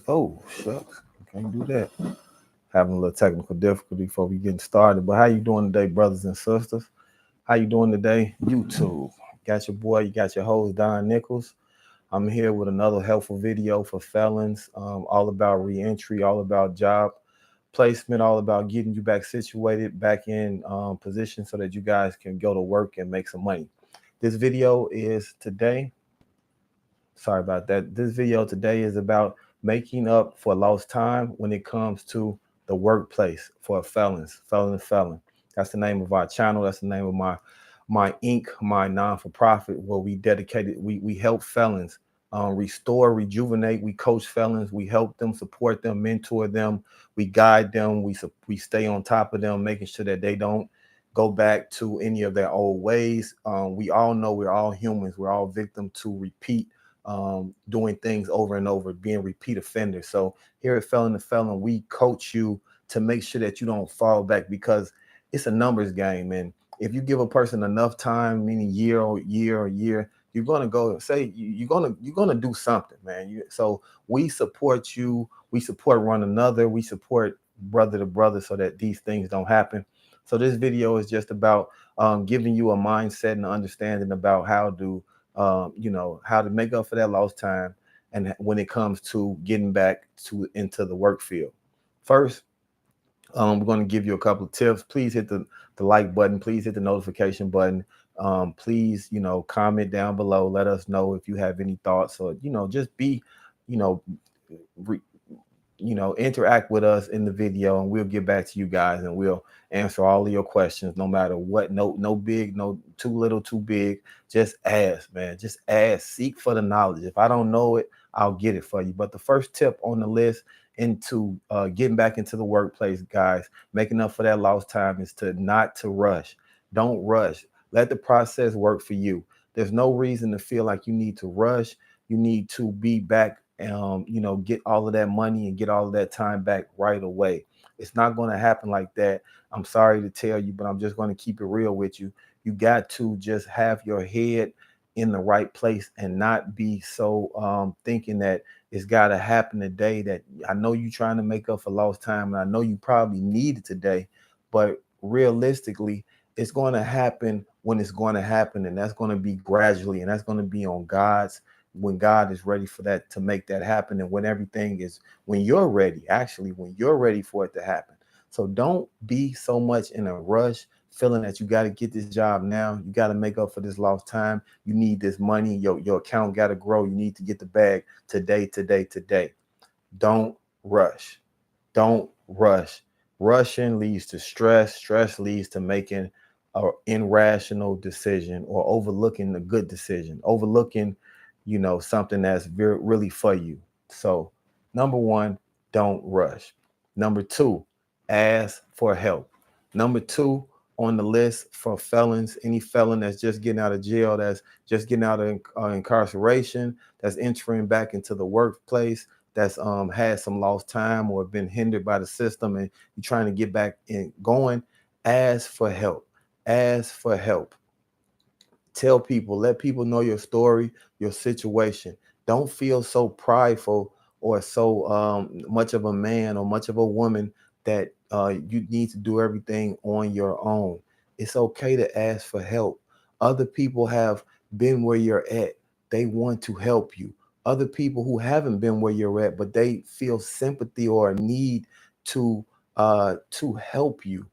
Oh, shucks. Can't do that. Having a little technical difficulty before we get started. But how you doing today, brothers and sisters? How you doing today, YouTube? Got your boy, you got your host, Don Nichols. I'm here with another helpful video for felons, all about reentry, all about job placement, all about getting you back situated, back in position so that you guys can go to work and make some money. This video is today. Sorry about that. This video today is about making up for lost time when it comes to the workplace for felons, felon2felon. That's the name of our channel. That's the name of my Inc., my non-for-profit, where we help felons restore, rejuvenate. We coach felons. We help them, support them, mentor them. We guide them. We stay on top of them, making sure that they don't go back to any of their old ways. We all know we're all humans. We're all victim to repeat doing things over and over, being repeat offenders. So here at felon2felon, we coach you to make sure that you don't fall back, because it's a numbers game. And if you give a person enough time, meaning year, you're gonna go say you're gonna do something, man. So we support you. We support one another. We support brother to brother so that these things don't happen. So this video is just about giving you a mindset and understanding about how to how to make up for that lost time, and when it comes to getting back into the work field. First, we're going to give you a couple of tips. Please hit the like button. Please hit the notification button. Please, comment down below. Let us know if you have any thoughts, or just be, re, interact with us in the video, and we'll get back to you guys, and we'll answer all of your questions, no matter what. No big, no too little, too big. Just ask, man. Just ask. Seek for the knowledge. If I don't know it, I'll get it for you. But the first tip on the list into getting back into the workplace, guys, making up for that lost time, is not to rush. Don't rush. Let the process work for you. There's no reason to feel like you need to rush. You need to be back, get all of that money and get all of that time back right away. It's not going to happen like that. I'm sorry to tell you, but I'm just going to keep it real with you. You got to just have your head in the right place and not be so thinking that it's got to happen today. That I know you're trying to make up for lost time, and I know you probably need it today, but realistically, it's going to happen when it's going to happen, and that's going to be gradually, and that's going to be on God's, when God is ready for that, to make that happen, and when you're ready, actually, when you're ready for it to happen. So don't be so much in a rush, feeling that you got to get this job now. You got to make up for this lost time. You need this money. Your account got to grow. You need to get the bag today. Don't rush. Don't rush. Rushing leads to stress. Stress leads to making an irrational decision, or overlooking a good decision, overlooking something that's really for you. So number one, don't rush. Number two, ask for help. Number two on the list for felons, any felon that's just getting out of jail, that's just getting out of incarceration, that's entering back into the workplace, that's had some lost time or been hindered by the system, and you're trying to get back in going, ask for help. Ask for help. Tell people, let people know your story, your situation. Don't feel so prideful or so much of a man or much of a woman that you need to do everything on your own. It's okay to ask for help. Other people have been where you're at. They want to help you. Other people who haven't been where you're at, but they feel sympathy or a need to help you.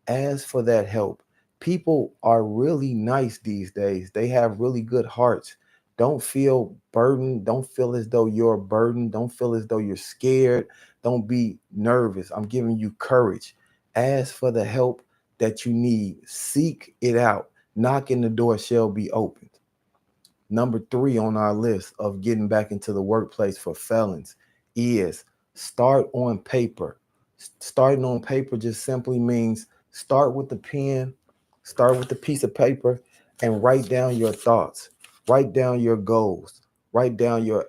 Ask for that help. People are really nice these days. They have really good hearts. Don't feel burdened. Don't feel as though you're a burden. Don't feel as though you're scared. Don't be nervous. I'm giving you courage. Ask for the help that you need. Seek it out. Knocking, the door shall be opened. Number three on our list of getting back into the workplace for felons is start on paper. Starting on paper just simply means start with the pen, start with the piece of paper, and write down your thoughts. Write down your goals. Write down your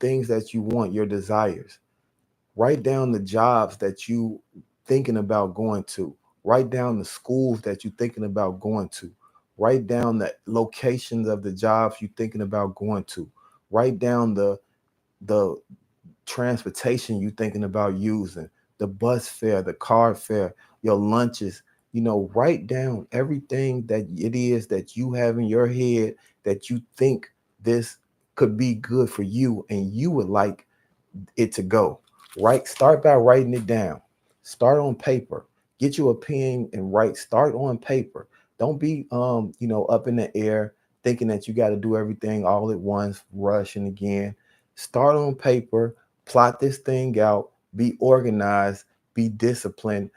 things that you want, your desires. Write down the jobs that you thinking about going to. Write down the schools that you're thinking about going to. Write down the locations of the jobs you're thinking about going to. Write down the transportation you thinking about using, the bus fare, the car fare, your lunches. Write down everything that it is that you have in your head that you think this could be good for you and you would like it to go. Start by writing it down. Start on paper. Get you a pen and write. Start on paper. Don't be up in the air thinking that you got to do everything all at once, rushing again. Start on paper, plot this thing out, be organized, be disciplined,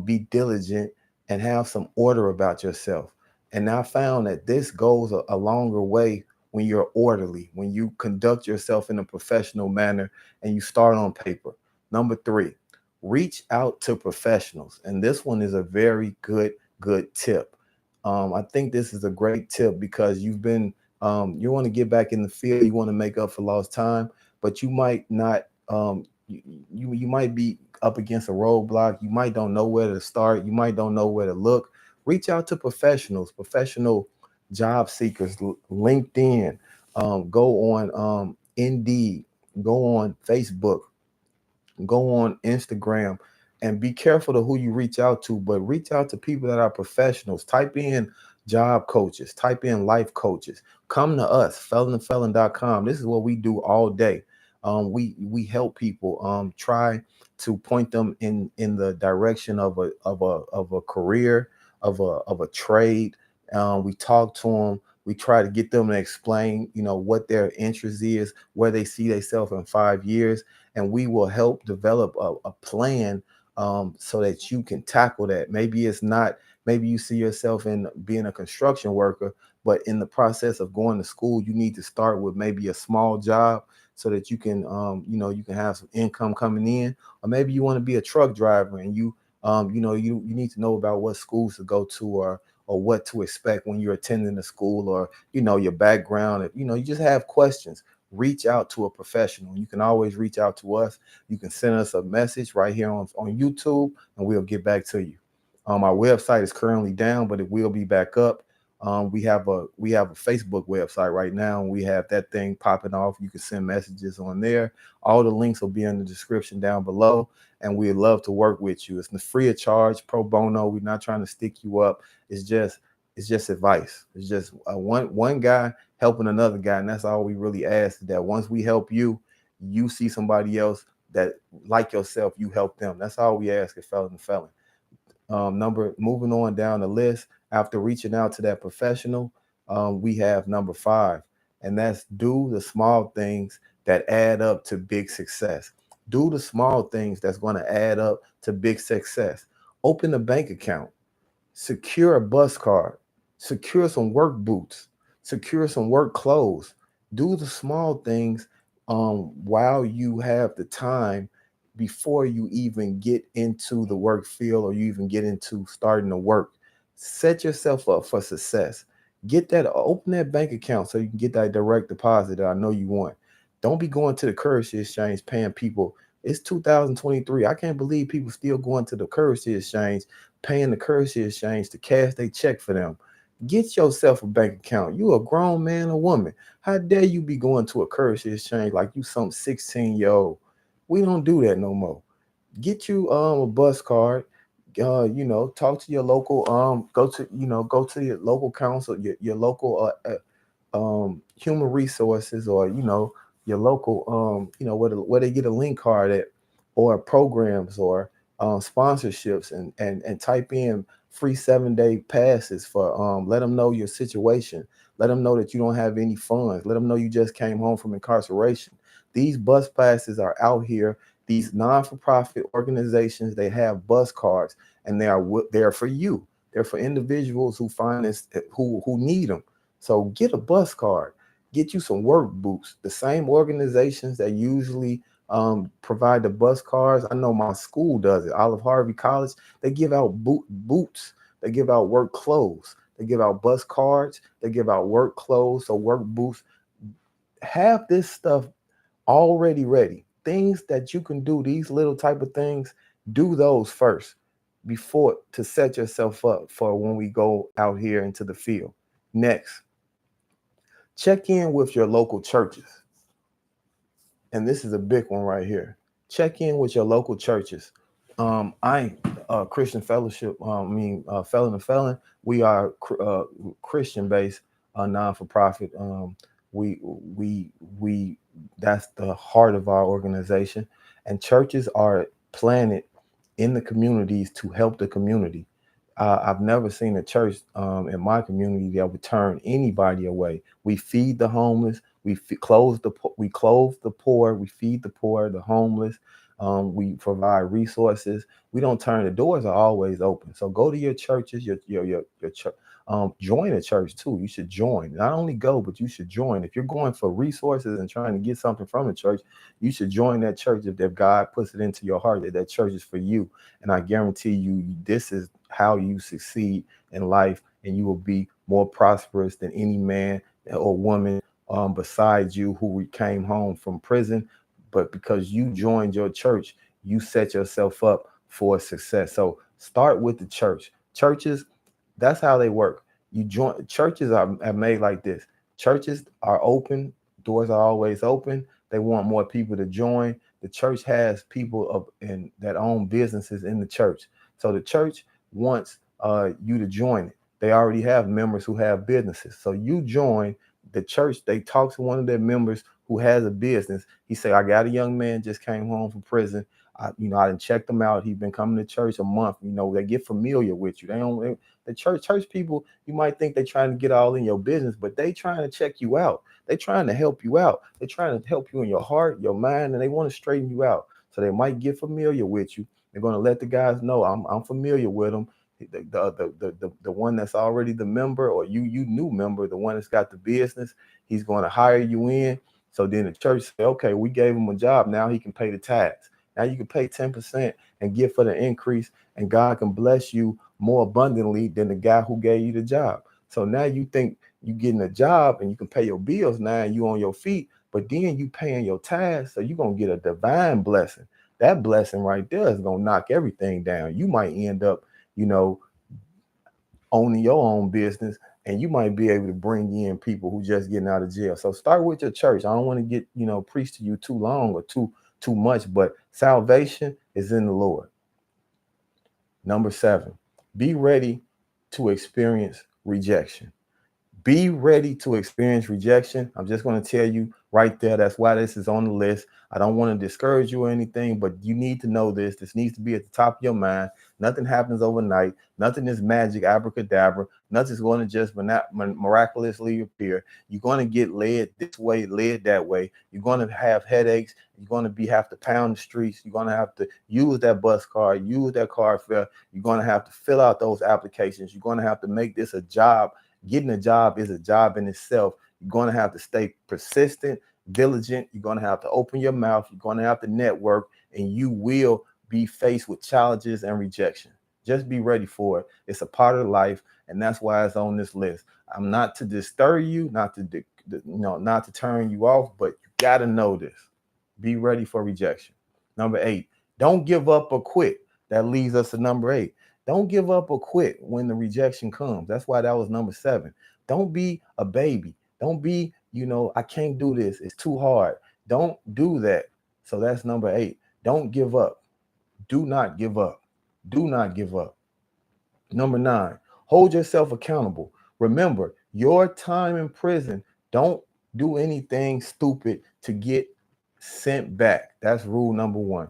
be diligent, and have some order about yourself. And I found that this goes a longer way when you're orderly, when you conduct yourself in a professional manner and you start on paper. Number three, reach out to professionals. And this one is a very good tip. I think this is a great tip because you want to get back in the field, you want to make up for lost time, but you might not, you might be up against a roadblock. You might don't know where to start. You might don't know where to look. Reach out to professionals, professional job seekers, LinkedIn, go on Indeed, go on Facebook, go on Instagram, and be careful to who you reach out to, but reach out to people that are professionals. Type in job coaches, type in life coaches. Come to us, felon2felon.com. This is what we do all day. We help people try to point them in the direction of a career, of a trade. We talk to them. We try to get them to explain, what their interest is, where they see themselves in 5 years, and we will help develop a plan so that you can tackle that. Maybe you see yourself in being a construction worker, but in the process of going to school, you need to start with maybe a small job so that you can, you can have some income coming in. Or maybe you want to be a truck driver and you need to know about what schools to go to or what to expect when you're attending the school or, your background. If, you just have questions, reach out to a professional. You can always reach out to us. You can send us a message right here on YouTube and we'll get back to you. Our website is currently down, but it will be back up. We have a Facebook website right now, and we have that thing popping off. You can send messages on there. All the links will be in the description down below, and we'd love to work with you. It's free of charge, pro bono. We're not trying to stick you up. It's just advice. It's just one guy helping another guy, and that's all we really ask. That once we help you, you see somebody else that like yourself, you help them. That's all we ask at felon2felon. Moving on down the list, after reaching out to that professional, we have number 5, and that's do the small things that add up to big success. Do the small things that's going to add up to big success. Open a bank account, secure a bus card, secure some work boots, secure some work clothes. Do the small things while you have the time before you even get into the work field or you even get into starting to work. Set yourself up for success. Open that bank account so you can get that direct deposit that I know you want. Don't be going to the currency exchange paying people. It's 2023. I can't believe people still going to the currency exchange, paying the currency exchange to cash their check for them. Get yourself a bank account. You a grown man or woman. How dare you be going to a currency exchange like you some 16-year-old? We don't do that no more. Get you a bus card. Talk to your local go to your local council, your local human resources, or your local where they get a link card at, or programs, or sponsorships, and type in free 7-day passes for let them know your situation, let them know that you don't have any funds, let them know you just came home from incarceration. These bus passes are out here. These non-for-profit organizations, they have bus cards, and they're for you. They're for individuals who find this, who need them. So get a bus card, get you some work boots. The same organizations that usually provide the bus cards, I know my school does it. Olive Harvey College, they give out boots. They give out work clothes. They give out bus cards. They give out work clothes, so work boots. Have this stuff already ready. Things that you can do, these little type of things, do those first before to set yourself up for when we go out here into the field. Next, check in with your local churches. and this is a big one right here. Check in with your local churches. I Christian Fellowship. Felon to Felon. We are Christian based, non for profit. We that's the heart of our organization, and churches are planted in the communities to help the community. I've never seen a church in my community that would turn anybody away. We feed the homeless. We clothe the poor. We feed the poor, the homeless. We provide resources. We don't turn. The doors are always open. So go to your churches, your church. Join a church too. You should join. Not only go, but you should join. If you're going for resources and trying to get something from the church, you should join that church if God puts it into your heart that church is for you. And I guarantee you, this is how you succeed in life, and you will be more prosperous than any man or woman besides you who came home from prison. But because you joined your church, you set yourself up for success. So start with the church. Churches, that's how they work. You join churches are made like this. Churches are open, doors are always open. They want more people to join. The church has people that own businesses in the church. So the church wants you to join it. They already have members who have businesses. So you join the church. They talk to one of their members who has a business. He say, I got a young man just came home from prison. I didn't check them out. He's been coming to church a month. They get familiar with you. The church people, you might think they're trying to get all in your business, but they trying to check you out. They're trying to help you out. They're trying to help you in your heart, your mind, and they want to straighten you out. So they might get familiar with you. They're going to let the guys know I'm familiar with them. The one that's already the member, or you new member, the one that's got the business, he's going to hire you in. So then the church say, okay, we gave him a job. Now he can pay the tax. Now you can pay 10% and give for the increase, and God can bless you more abundantly than the guy who gave you the job. So now you think you getting a job and you can pay your bills now and you on your feet, but then you paying your tithes, so you're going to get a divine blessing. That blessing right there is going to knock everything down. You might end up, owning your own business, and you might be able to bring in people who just getting out of jail. So start with your church. I don't want to get, preach to you too long or too much, but salvation is in the Lord. Number 7, be ready to experience rejection. Be ready to experience rejection. I'm just going to tell you right there. That's why this is on the list. I don't want to discourage you or anything, but you need to know this. This needs to be at the top of your mind. Nothing happens overnight. Nothing is magic, abracadabra. Nothing's going to just miraculously appear. You're going to get led this way, led that way. You're going to have headaches. You're going to have to pound the streets. You're going to have to use that bus card, use that car fare. You're going to have to fill out those applications. You're going to have to make this a job. Getting a job is a job in itself. You're going to have to stay persistent, diligent. You're going to have to open your mouth. You're going to have to network, and you will be faced with challenges and rejection. Just be ready for it. It's a part of life, and that's why it's on this list. I'm not to disturb you, not to turn you off, but you got to know this. Be ready for rejection. Number 8, don't give up or quit. That leads us to number 8. Don't give up or quit when the rejection comes. That's why that was number 7. Don't be a baby. Don't be, I can't do this. It's too hard. Don't do that. So that's number 8. Don't give up. Do not give up. Do not give up. Number 9, hold yourself accountable. Remember, your time in prison, don't do anything stupid to get sent back. That's rule number 1.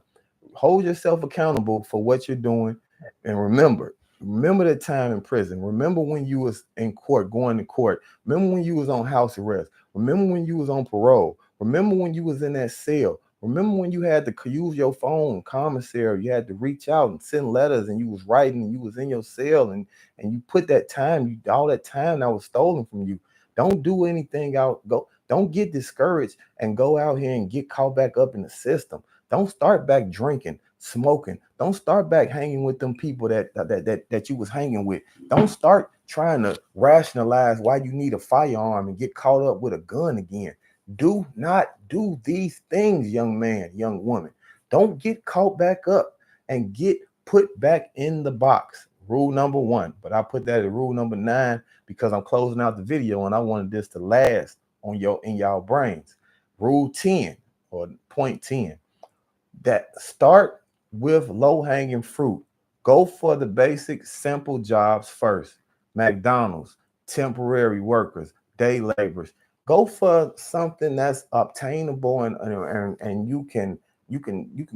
Hold yourself accountable for what you're doing. And remember the time in prison. Remember when you was in court, going to court. Remember when you was on house arrest. Remember when you was on parole. Remember when you was in that cell. Remember when you had to use your phone, commissary. You had to reach out and send letters, and you was writing, and you was in your cell, and you put that time, all that time that was stolen from you. Don't do anything don't get discouraged and go out here and get caught back up in the system. Don't start back drinking, smoking. Don't start back hanging with them people that you was hanging with. Don't start trying to rationalize why you need a firearm and get caught up with a gun again. Do not do these things, young man, young woman. Don't get caught back up and get put back in the box. Rule number 1, but I put that as rule number 9 because I'm closing out the video and I wanted this to last in y'all brains. Rule 10. or point 10, that start with low-hanging fruit. Go for the basic, simple jobs first. McDonald's, temporary workers, day laborers. Go for something that's obtainable and you can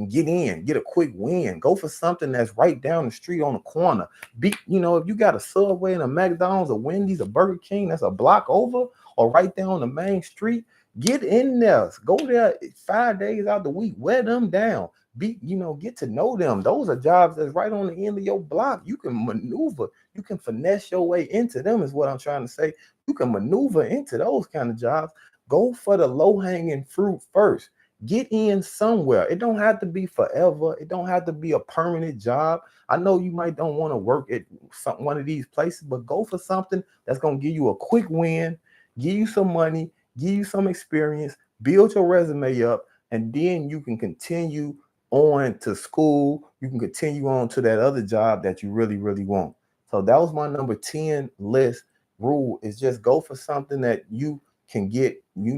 get in, get a quick win. Go for something that's right down the street on the corner. If you got a Subway and a McDonald's, a Wendy's, a Burger King that's a block over or right there on the main street, get in there. Go there 5 days out the week. Wear them down. Get to know them. Those are jobs that's right on the end of your block. You can maneuver. You can finesse your way into them is what I'm trying to say. You can maneuver into those kind of jobs. Go for the low-hanging fruit first. Get in somewhere. It don't have to be forever. It don't have to be a permanent job. I know you might don't want to work at one of these places, but go for something that's going to give you a quick win, give you some money, give you some experience, build your resume up, and then you can continue on to school. You can continue on to that other job that you really, really want. So that was my number 10 list rule, is just go for something that you can get, you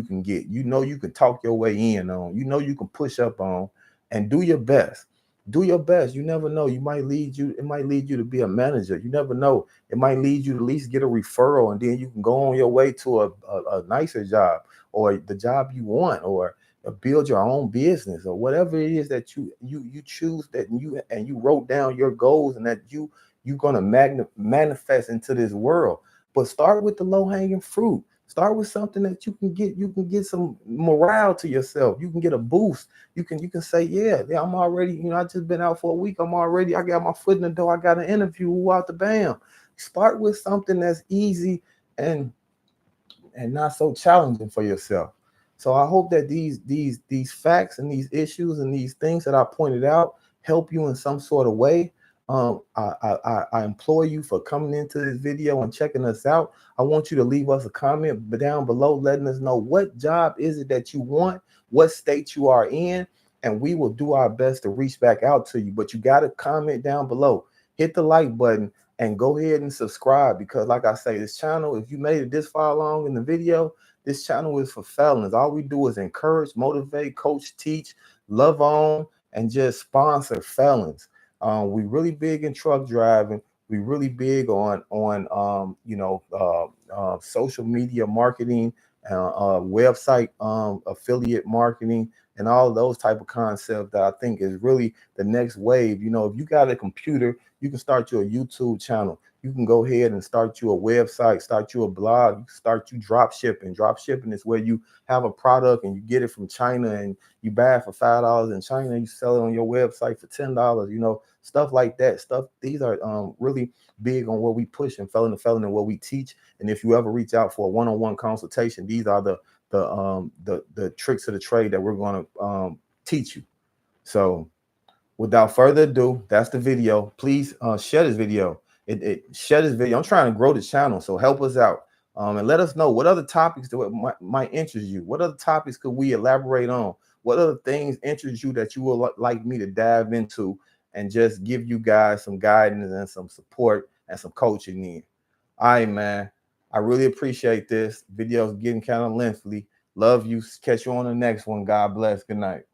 can get, you can talk your way in on, you can push up on, and do your best. Do your best. You never know. It might lead you to be a manager. You never know. It might lead you to at least get a referral, and then you can go on your way to a nicer job, or the job you want, or build your own business, or whatever it is that you choose, that you wrote down your goals and that you're going to manifest into this world. But start with the low-hanging fruit. Start with something that you can get some morale to yourself. You can get a boost. You can say, yeah, I'm already, I just been out for a week. I got my foot in the door. I got an interview. Out the bam. Start with something that's easy and not so challenging for yourself. So I hope that these facts and these issues and these things that I pointed out help you in some sort of way. I implore you for coming into this video and checking us out. I want you to leave us a comment down below letting us know what job is it that you want, what state you are in, and we will do our best to reach back out to you. But you got to comment down below, hit the like button, and go ahead and subscribe, because like I say, this channel, if you made it this far along in the video, this channel is for felons. All we do is encourage, motivate, coach, teach, love on, and just sponsor felons. We really big in truck driving. We really big on social media marketing, website affiliate marketing, and all those type of concepts that I think is really the next wave. If you got a computer, you can start your YouTube channel. You can go ahead and start you a website, start you a blog, start you drop shipping. Drop shipping is where you have a product and you get it from China and you buy it for $5 in China and you sell it on your website for $10. Stuff like that. These are really big on what we push in Felon to Felon and what we teach. And if you ever reach out for a one-on-one consultation, these are the tricks of the trade that we're going to teach you. So without further ado, that's the video. Please share this video. Share this video. I'm trying to grow the channel, so help us out and let us know what other topics might interest you. What other topics could we elaborate on? What other things interest you that you would like me to dive into and just give you guys some guidance and some support and some coaching in. All right, man. I really appreciate this. Video's getting kind of lengthy. Love you. Catch you on the next one. God bless. Good night.